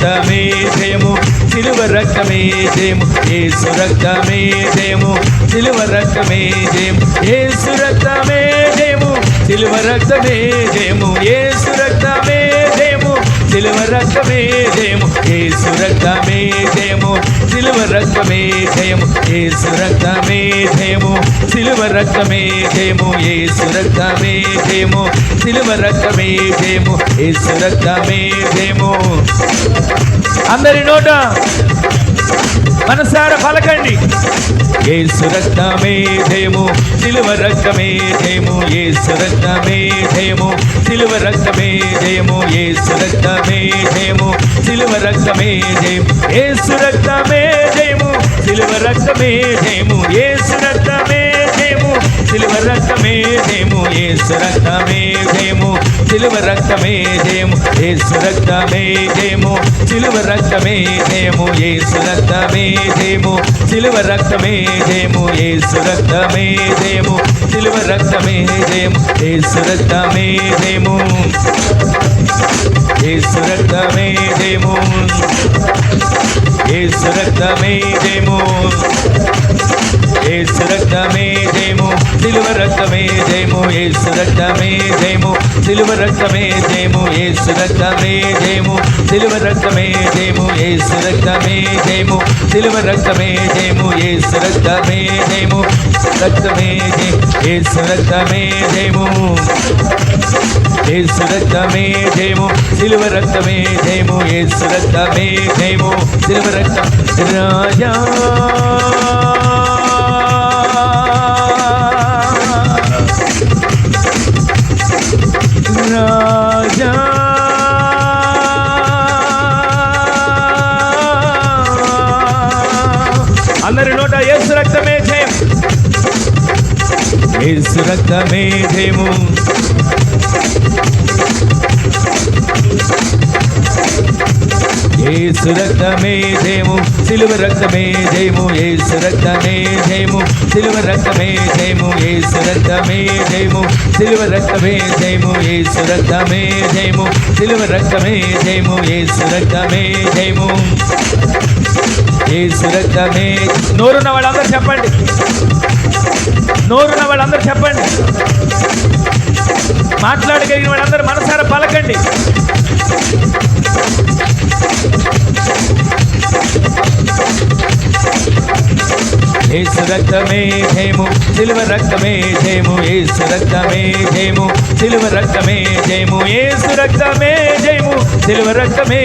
రక్తమే జయము, సిలువ రక్తమే జయము, యేసు రక్తమే జయము, సిలువ రక్తమే జయము, యేసు రక్తమే జయము, సిలువ రక్తమే జయము, యేసు రక్తమే జయము, సిలువ రక్తమే జయము, యేసు రక్తమే జయము, సిలువ రక్తమే జయము, యేసు రక్తమే జయము, సిలువ రక్తమే జయము, యేసు రక్తమే జయము, సిలువ రక్తమే జయము, యేసు రక్తమే జయము. అందరి నోట మనసారా పలకండి. యేసు రక్తమే జయము, సిలువ రక్తమే జయము, యేసు రక్తమే జయము, సిలువ రక్తమే జయము, యేసు రక్తమే జయము, సిలువ రక్తమే జయము, యేసు రక్తమే జయము, సిలువ రక్తమే జయము, యేసు రక్తమే జయము, సిలువ రక్తమే జయము, యేసు రక్తమే జయము, సిలువ రక్తమే జయము, యేసు రక్తమే జయము, సిలువ రక్తమే జయము, యేసు రక్తమే జయము, సిలువ రక్తమే జయము, యేసు రక్తమే జయము, సిలువ రక్తమే జయము, యేసు రక్తమే జయము, యేసు రక్తమే జయము, యేసు రక్తమే జయము, యేసు రక్తమే జయము, సిలువ రక్తమే జయము, యేసు రక్తమే జయము, సిలువ రక్తమే జయము, యేసు రక్తమే జయము, సిలువ రక్తమే జయము, యేసు రక్తమే జయము, సిలువ రక్తమే జయము, యేసు రక్తమే జయము, రక్తమే యేసు రక్తమే జయము, యేసు రక్తమే జయము, సిలువ రక్తమే జయము, యేసు రక్తమే జయము, సిలువ రక్తం రాజా రాజా అందరి నోట యేసు రక్తమే జయం, యేసు రక్తమే జయము, యేసు రక్తమే జయము, సిలువ రక్తమే జయము, యేసు రక్తమే జయము, సిలువ రక్తమే జయము, యేసు రక్తమే జయము, సిలువ రక్తమే జయము, యేసు రక్తమే జయము, సిలువ రక్తమే జయము, యేసు రక్తమే జయము, యేసు రక్తమే. నోరున్న వాళ్ళందరూ చెప్పండి, నోరున్న వాళ్ళందరూ చెప్పండి, మాట్లాడగలిగిన వాళ్ళందరూ మనసారా పలకండి. యేసు రక్తమే జయము, సిలువ రక్తమే జయము, యేసు రక్తమే జయము, సిలువ రక్తమే జయము, యేసు రక్తమే జయము, సిలువ రక్తమే